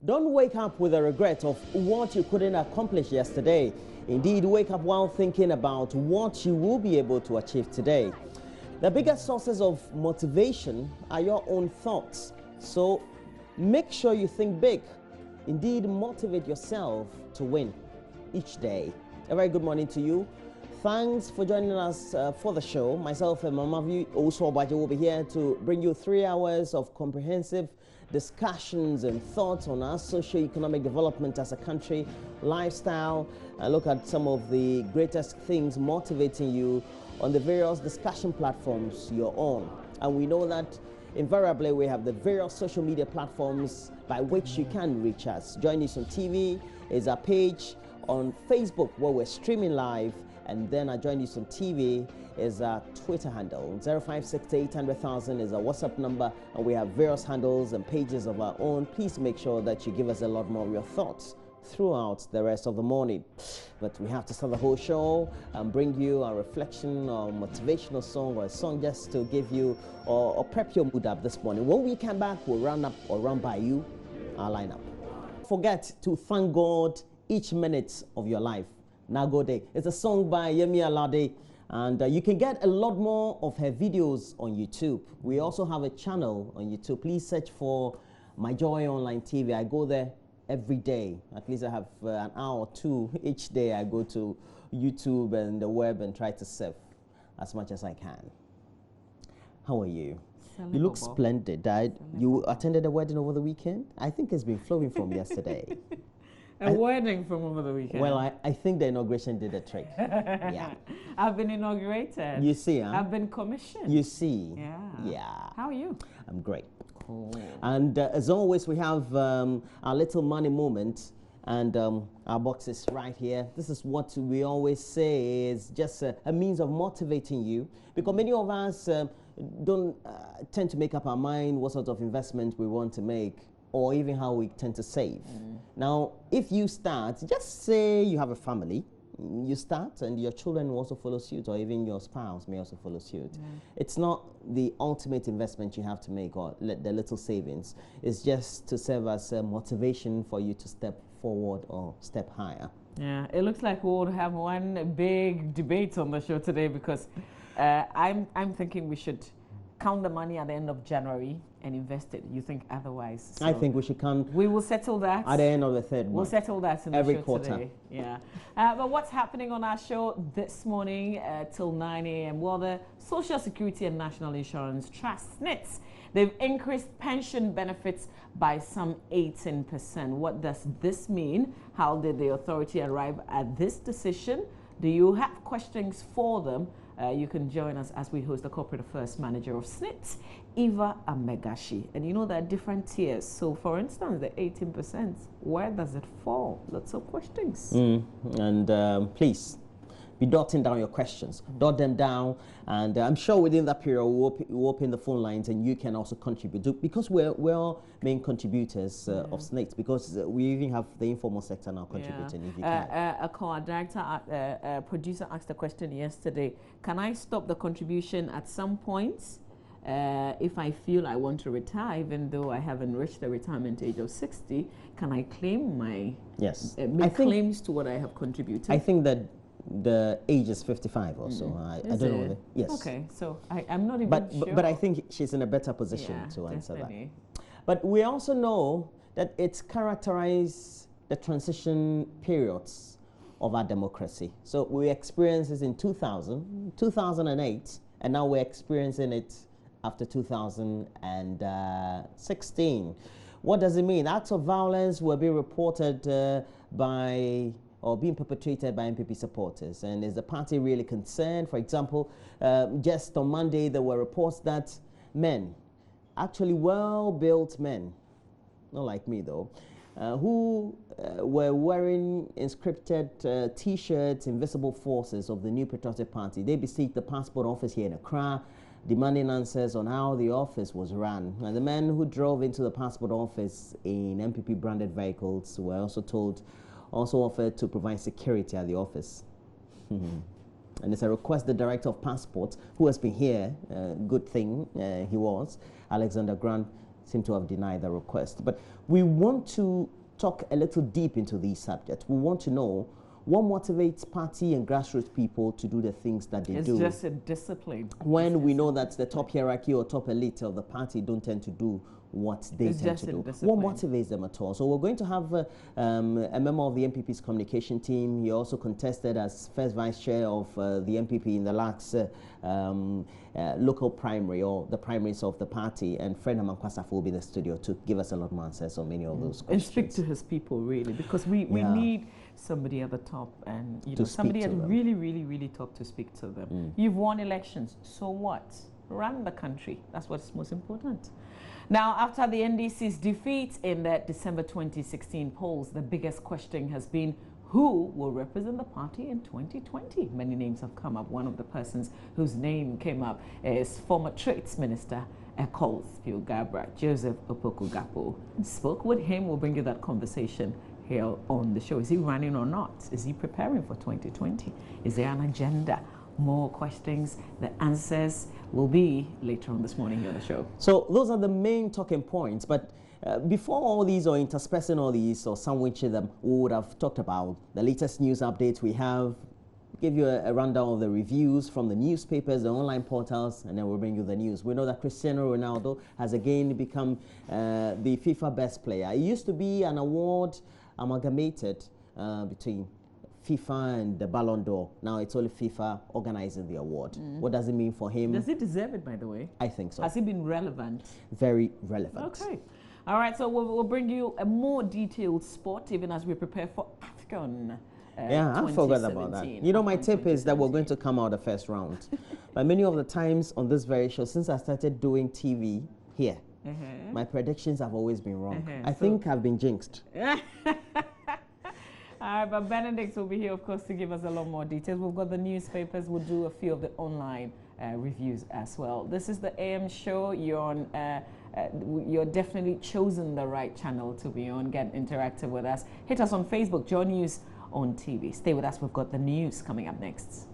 Don't wake up with a regret of what you couldn't accomplish yesterday. Indeed, wake up while thinking about what you will be able to achieve today. The biggest sources of motivation are your own thoughts. So make sure you think big. Indeed, motivate yourself to win each day. A very good morning to you. Thanks for joining us for the show. Myself and Mamavi Osuobaje will be here to bring you 3 hours of comprehensive discussions and thoughts on our socio-economic development as a country, lifestyle, and look at some of the greatest things motivating you on the various discussion platforms you're on. And we know that invariably we have the various social media platforms by which you can reach us. Join us on TV is our page, on Facebook where we're streaming live, and then our Join Us on TV is our Twitter handle. 056800,000 is our WhatsApp number, and we have various handles and pages of our own. Please make sure that you give us a lot more of your thoughts throughout the rest of the morning. But we have to start the whole show and bring you a reflection or motivational song or a song just to give you or prep your mood up this morning. When we come back, we'll run up or run by you our lineup. Forget to thank God each minute of your life. Nagode. It's a song by Yemi Alade, and you can get a lot more of her videos on YouTube. We also have a channel on YouTube. Please search for My Joy Online TV. I go there every day. At least I have an hour or two each day. I go to YouTube and the web and try to surf as much as I can. How are you? You look splendid. You attended a wedding over the weekend? I think it's been flowing from yesterday. A wedding from over the weekend. Well, I think the inauguration did a trick. Yeah. I've been inaugurated. You see, huh? I've been commissioned. You see. Yeah. Yeah. How are you? I'm great. Cool. And as always, we have our little money moment, and our box is right here. This is what we always say is just a means of motivating you, because many of us don't tend to make up our mind what sort of investment we want to make, or even how we tend to save. Now, if you start, just say you have a family, you start and your children will also follow suit, or even your spouse may also follow suit. It's not the ultimate investment you have to make, or the little savings. It's just to serve as a motivation for you to step forward or step higher. Yeah, it looks like we'll have one big debate on the show today, because I'm thinking we should count the money at the end of January and invest it. You think otherwise? So I think we should count. We will settle that at the end of the third month. We'll settle that in every the show quarter. today. Yeah. But what's happening on our show this morning till 9 a.m.? Well, the Social Security and National Insurance Trust, SSNIT, they've increased pension benefits by some 18%. What does this mean? How did the authority arrive at this decision? Do you have questions for them? You can join us as we host the Corporate Affairs Manager of SSNIT, Eva Amegashi. And you know there are different tiers. So for instance, the 18%, where does it fall? Lots of questions. And please, be jotting down your questions. Jot them down, and I'm sure within that period we'll open the phone lines, and you can also contribute, because we're all main contributors of SSNIT, because we even have the informal sector now contributing. If you can. A director, producer asked a question yesterday. Can I stop the contribution at some point if I feel I want to retire, even though I haven't reached the retirement age of 60? Can I claim my make claims to what I have contributed? I think that the age is 55 or so. I don't know. Yes. Okay, so I'm not even sure. But I think she's in a better position to answer that. But we also know that it's characterized the transition periods of our democracy. So we experienced this in 2000, 2008, and now we're experiencing it after 2016. What does it mean? Acts of violence will be reported by or being perpetrated by NPP supporters. And is the party really concerned? For example, just on Monday, there were reports that men, actually well-built men, not like me though, who were wearing inscripted T-shirts, Invisible Forces of the New Patriotic Party. They besieged the passport office here in Accra, demanding answers on how the office was run. And the men who drove into the passport office in MPP-branded vehicles were also offered to provide security at the office. And it's a request the Director of Passports, who has been here, good thing he was, Alexander Grant, seem to have denied the request. But we want to talk a little deep into these subjects. We want to know what motivates party and grassroots people to do the things that they do. It's just a discipline. When we know that the top hierarchy or top elite of the party don't tend to do what they tend to do. What motivates them at all? So we're going to have a member of the MPP's communication team. He also contested as first vice chair of the MPP in the last local primary, or the primaries of the party. And Fred Amankwasafo will be in the studio to give us a lot more answers on many of those questions. And speak to his people, really, because we need somebody at the top, and somebody at really top to speak to them. You've won elections, so what? Run the country. That's what's most important. Now, after the NDC's defeat in the December 2016 polls, the biggest question has been who will represent the party in 2020? Many names have come up. One of the persons whose name came up is former Trades Minister Ecols Pilgabra, Joseph Opoku-Gappo. Spoke with him. We'll bring you that conversation here on the show. Is he running or not? Is he preparing for 2020? Is there an agenda? More questions. The answers will be later on this morning here on the show. So those are the main talking points. But before all these, or interspersing all these, or sandwiching them, we would have talked about the latest news updates we have, give you a rundown of the reviews from the newspapers, the online portals, and then we'll bring you the news. We know that Cristiano Ronaldo has again become the FIFA best player. It used to be an award amalgamated between FIFA and the Ballon d'Or. Now it's only FIFA organizing the award. What does it mean for him? Does he deserve it, by the way? I think so. Has he been relevant? Very relevant. Okay. All right, so we'll bring you a more detailed spot even as we prepare for AFCON. Yeah, I forgot about that. You know, my tip is that we're going to come out the first round. But many of the times on this very show, since I started doing TV here, my predictions have always been wrong. I think I've been jinxed. All right, but Benedict will be here, of course, to give us a lot more details. We've got the newspapers. We'll do a few of the online reviews as well. This is the AM show. You're on. You're definitely chosen the right channel to be on. Get interactive with us. Hit us on Facebook. Joy News on TV. Stay with us. We've got the news coming up next.